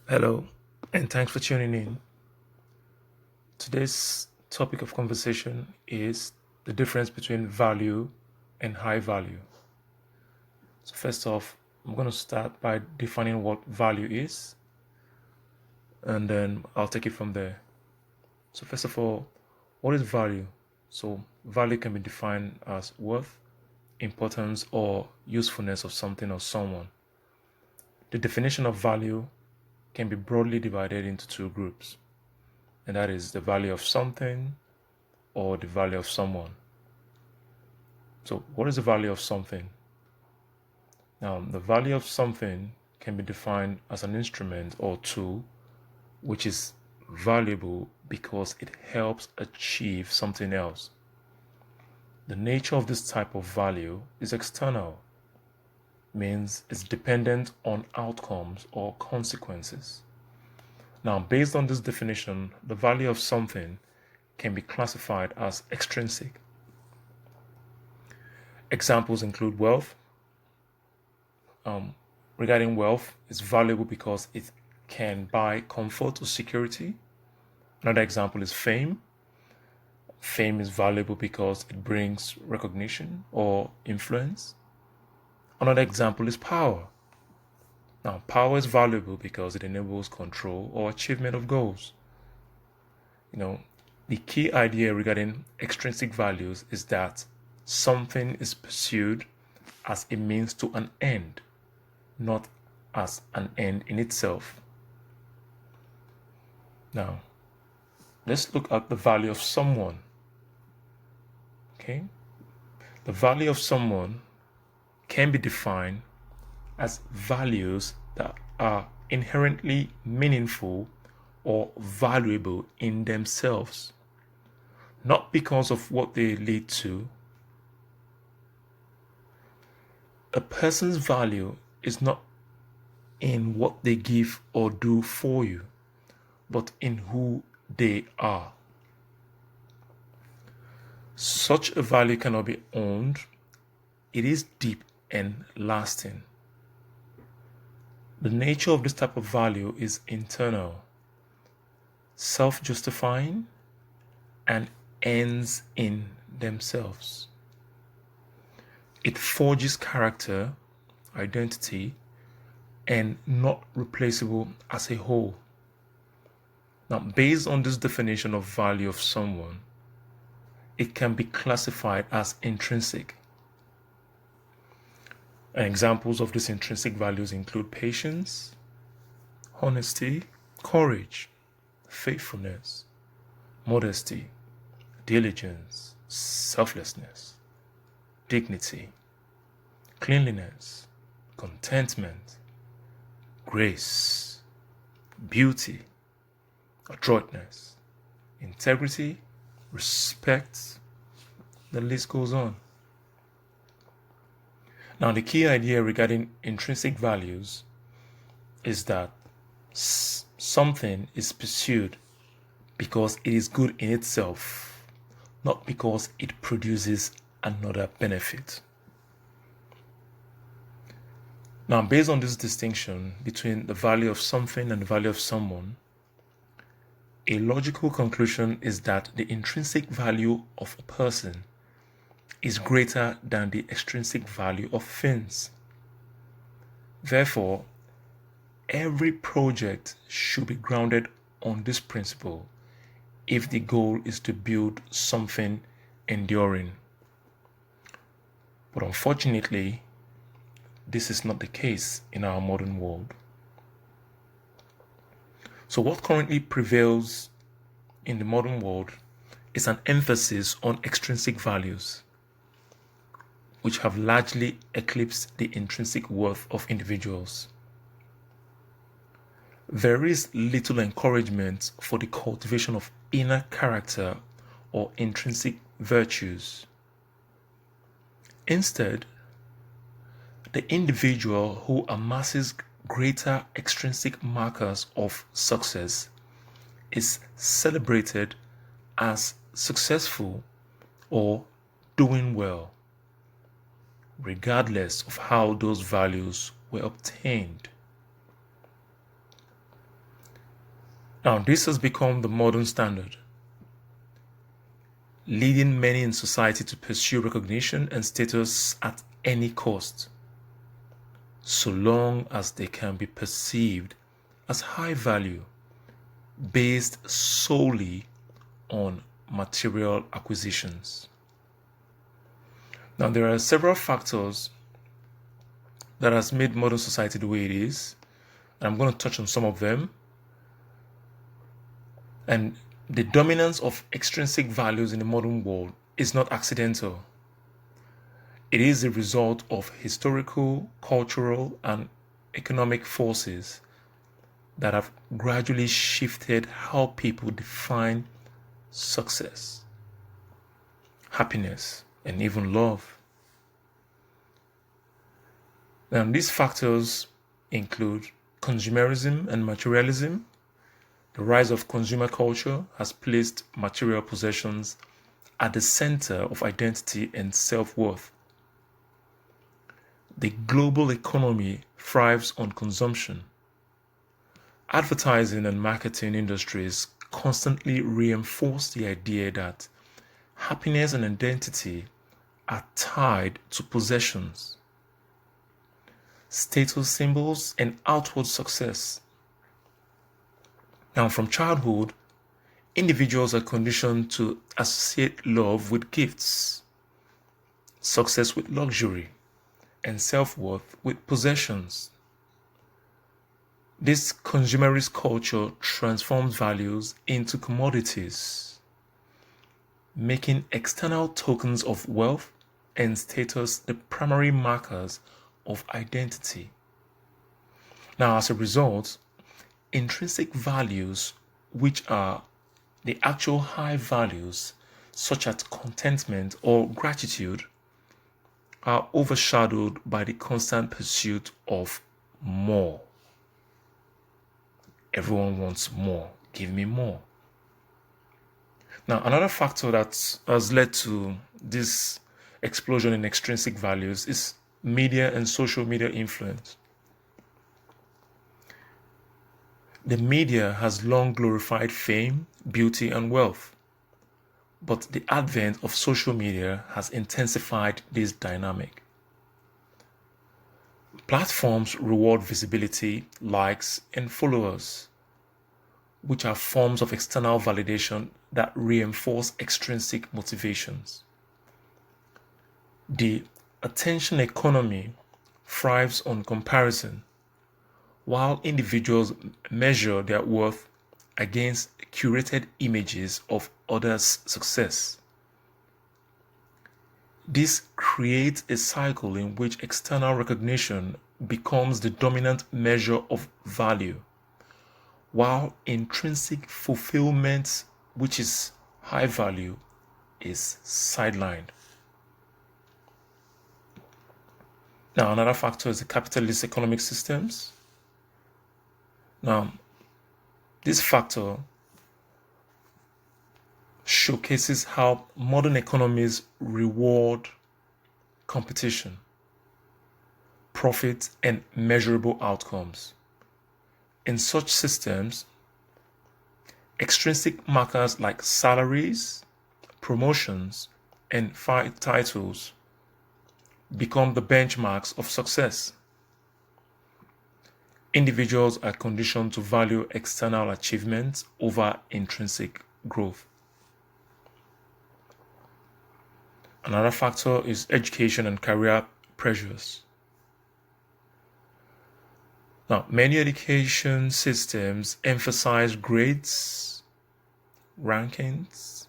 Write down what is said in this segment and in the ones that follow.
Hello, and thanks for tuning in. Today's topic of conversation is the difference between value and high value. So, first off, I'm going to start by defining what value is, and then I'll take it from there. So, first of all, what is value? So, value can be defined as worth, importance, or usefulness of something or someone. The definition of value can be broadly divided into two groups, and that is the value of something or the value of someone. So, what is the value of something? Now, the value of something can be defined as an instrument or tool which is valuable because it helps achieve something else. The nature of this type of value is external, means it's dependent on outcomes or consequences. Now, based on this definition, the value of something can be classified as extrinsic. Examples include wealth. Regarding wealth, it's valuable because it can buy comfort or security. Another example is fame. Fame is valuable because it brings recognition or influence. Another example is power. Now, power is valuable because it enables control or achievement of goals. The key idea regarding extrinsic values is that something is pursued as a means to an end, not as an end in itself. Now, let's look at the value of someone. Okay? The value of someone can be defined as values that are inherently meaningful or valuable in themselves, not because of what they lead to. A person's value is not in what they give or do for you, but in who they are. Such a value cannot be owned. It is deep and lasting. The nature of this type of value is internal, self-justifying, and ends in themselves. It forges character, identity, and not replaceable as a whole. Now, based on this definition of value of someone, it can be classified as intrinsic. And examples of these intrinsic values include patience, honesty, courage, faithfulness, modesty, diligence, selflessness, dignity, cleanliness, contentment, grace, beauty, adroitness, integrity, respect. The list goes on. Now, the key idea regarding intrinsic values is that something is pursued because it is good in itself, not because it produces another benefit. Now, based on this distinction between the value of something and the value of someone, a logical conclusion is that the intrinsic value of a person is greater than the extrinsic value of things. Therefore, every project should be grounded on this principle if the goal is to build something enduring. But unfortunately, this is not the case in our modern world. So, what currently prevails in the modern world is an emphasis on extrinsic values, which have largely eclipsed the intrinsic worth of individuals. There is little encouragement for the cultivation of inner character or intrinsic virtues. Instead, the individual who amasses greater extrinsic markers of success is celebrated as successful or doing well, regardless of how those values were obtained. Now, this has become the modern standard, leading many in society to pursue recognition and status at any cost, so long as they can be perceived as high value based solely on material acquisitions. Now, there are several factors that has made modern society the way it is, and I'm going to touch on some of them. And the dominance of extrinsic values in the modern world is not accidental. It is the result of historical, cultural, and economic forces that have gradually shifted how people define success, happiness, and even love. Now, these factors include consumerism and materialism. The rise of consumer culture has placed material possessions at the center of identity and self-worth. The global economy thrives on consumption. Advertising and marketing industries constantly reinforce the idea that happiness and identity are tied to possessions, status symbols, and outward success. Now, from childhood, individuals are conditioned to associate love with gifts, success with luxury, and self-worth with possessions. This consumerist culture transforms values into commodities, making external tokens of wealth and status the primary markers of identity. Now, as a result, intrinsic values, which are the actual high values such as contentment or gratitude, are overshadowed by the constant pursuit of more. Everyone wants more. Give me more. Now, another factor that has led to this explosion in extrinsic values is media and social media influence. The media has long glorified fame, beauty, and wealth, but the advent of social media has intensified this dynamic. Platforms reward visibility, likes, and followers, which are forms of external validation that reinforce extrinsic motivations. The attention economy thrives on comparison, while individuals measure their worth against curated images of others' success. This creates a cycle in which external recognition becomes the dominant measure of value, while intrinsic fulfillment, which is high value, is sidelined. Now, another factor is the capitalist economic systems. Now, this factor showcases how modern economies reward competition, profit, and measurable outcomes. In such systems, extrinsic markers like salaries, promotions, and titles become the benchmarks of success. Individuals are conditioned to value external achievements over intrinsic growth. Another factor is education and career pressures. Now, many education systems emphasize grades, rankings,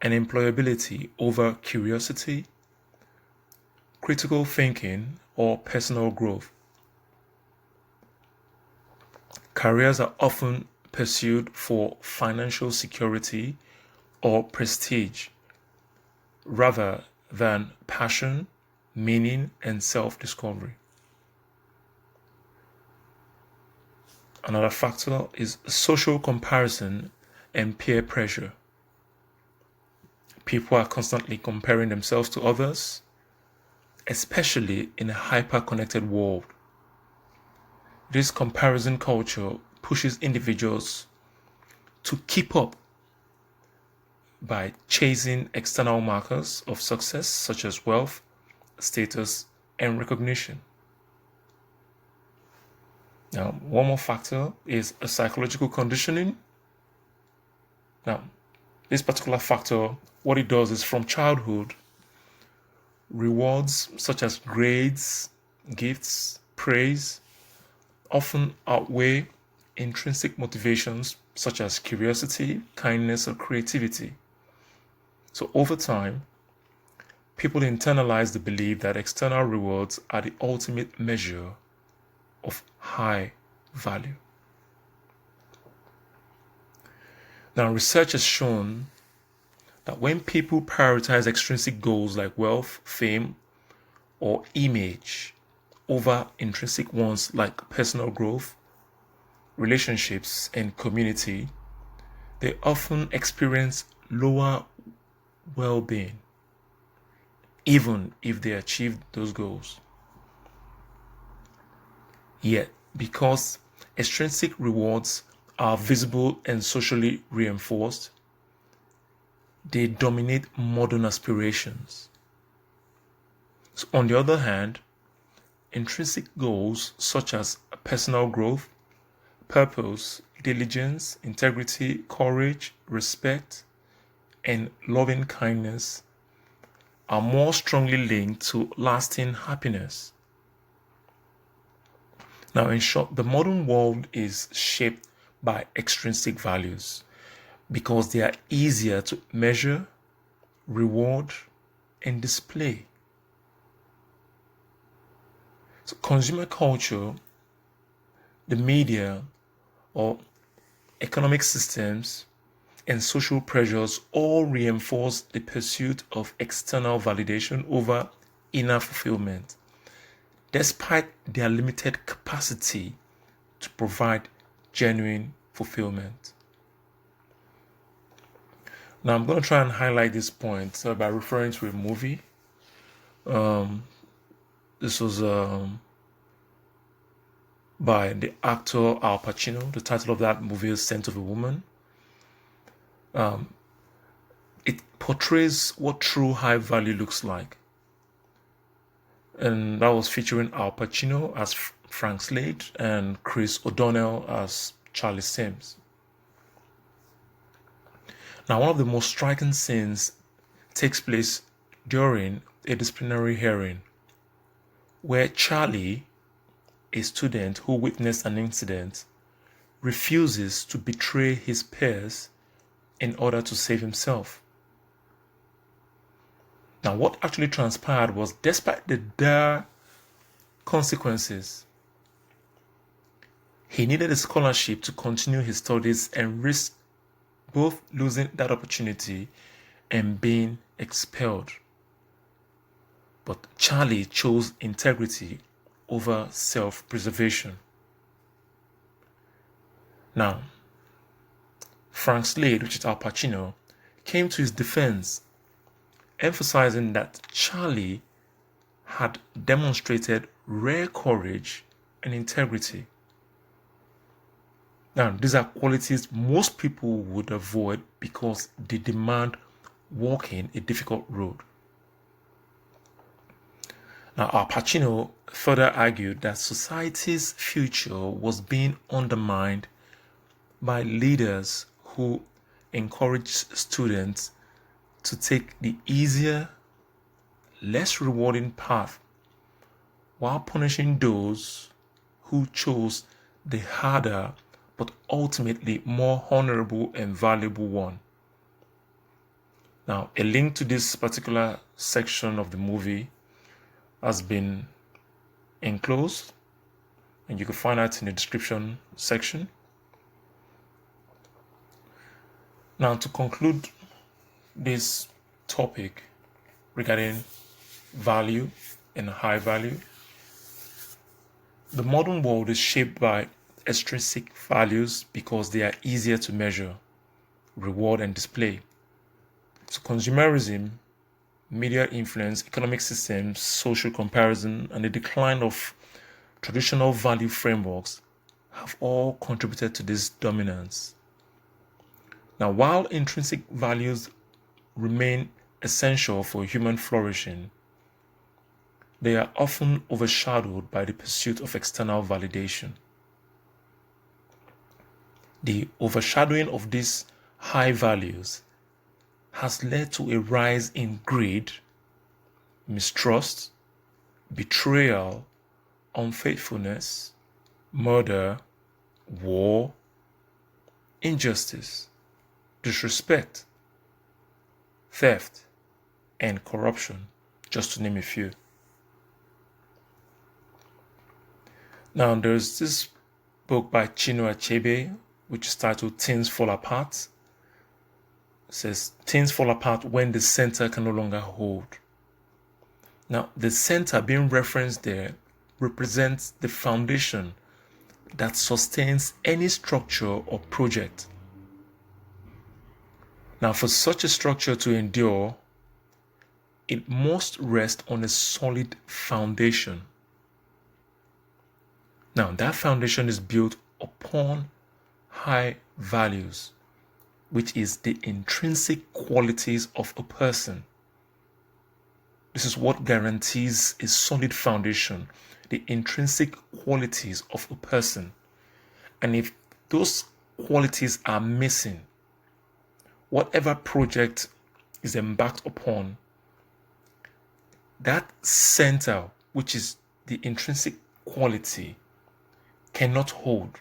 and employability over curiosity, critical thinking, or personal growth. Careers are often pursued for financial security or prestige rather than passion, meaning, and self-discovery. Another factor is social comparison and peer pressure. People are constantly comparing themselves to others, especially in a hyper-connected world. This comparison culture pushes individuals to keep up by chasing external markers of success such as wealth, status, and recognition. Now, one more factor is a psychological conditioning. Now, this particular factor, what it does is from childhood, rewards such as grades, gifts, praise often outweigh intrinsic motivations such as curiosity, kindness, or creativity. So over time, people internalize the belief that external rewards are the ultimate measure of high value. Now, research has shown that when people prioritize extrinsic goals like wealth, fame, or image over intrinsic ones like personal growth, relationships, and community, they often experience lower well-being, even if they achieve those goals. Yet, because extrinsic rewards are visible and socially reinforced, they dominate modern aspirations. So on the other hand, intrinsic goals such as personal growth, purpose, diligence, integrity, courage, respect, and loving kindness are more strongly linked to lasting happiness. Now, in short, the modern world is shaped by extrinsic values because they are easier to measure, reward, and display. So consumer culture, the media, or economic systems and social pressures all reinforce the pursuit of external validation over inner fulfillment, despite their limited capacity to provide genuine fulfillment. Now, I'm going to try and highlight this point by referring to a movie. This was by the actor Al Pacino. The title of that movie is Scent of a Woman. It portrays what true high value looks like. And that was featuring Al Pacino as Frank Slade and Chris O'Donnell as Charlie Sims. Now, one of the most striking scenes takes place during a disciplinary hearing where Charlie, a student who witnessed an incident, refuses to betray his peers in order to save himself. Now, what actually transpired was, despite the dire consequences, he needed a scholarship to continue his studies and risk both losing that opportunity and being expelled. But Charlie chose integrity over self-preservation. Now, Frank Slade, which is Al Pacino, came to his defense, emphasizing that Charlie had demonstrated rare courage and integrity. Now, these are qualities most people would avoid because they demand walking a difficult road. Now, Al Pacino further argued that society's future was being undermined by leaders who encouraged students to take the easier, less rewarding path while punishing those who chose the harder but ultimately more honorable and valuable one. Now, a link to this particular section of the movie has been enclosed, and you can find that in the description section. Now, to conclude this topic regarding value and high value, the modern world is shaped by extrinsic values because they are easier to measure, reward, and display. So consumerism, media influence, economic systems, social comparison, and the decline of traditional value frameworks have all contributed to this dominance. Now, while intrinsic values remain essential for human flourishing, they are often overshadowed by the pursuit of external validation. The overshadowing of these high values has led to a rise in greed, mistrust, betrayal, unfaithfulness, murder, war, injustice, disrespect, theft, and corruption, just to name a few. Now, there's this book by Chinua Achebe, which is titled Things Fall Apart. It says, things fall apart when the center can no longer hold. Now, the center being referenced there represents the foundation that sustains any structure or project. Now, for such a structure to endure, it must rest on a solid foundation. Now, that foundation is built upon high values, which is the intrinsic qualities of a person. This is what guarantees a solid foundation, the intrinsic qualities of a person. And if those qualities are missing, whatever project is embarked upon, that center, which is the intrinsic quality, cannot hold,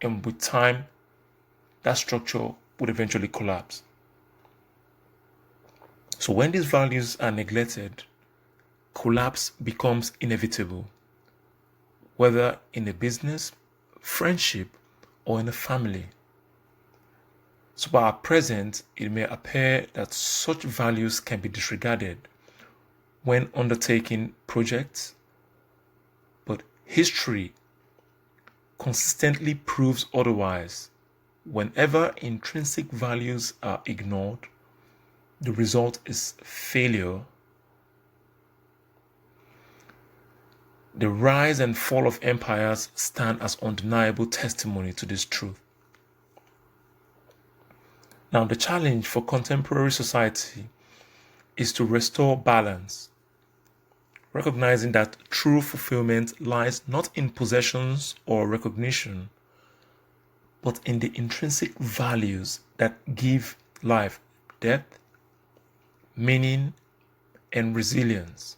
and with time, that structure would eventually collapse. So when these values are neglected, collapse becomes inevitable, whether in a business, friendship, or in a family. So by at present, it may appear that such values can be disregarded when undertaking projects, but history consistently proves otherwise. Whenever intrinsic values are ignored, the result is failure. The rise and fall of empires stand as undeniable testimony to this truth. Now, the challenge for contemporary society is to restore balance, recognizing that true fulfillment lies not in possessions or recognition, but in the intrinsic values that give life depth, meaning, and resilience.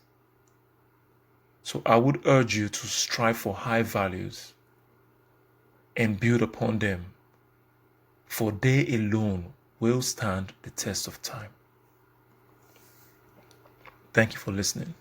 So I would urge you to strive for high values and build upon them, for they alone will stand the test of time. Thank you for listening.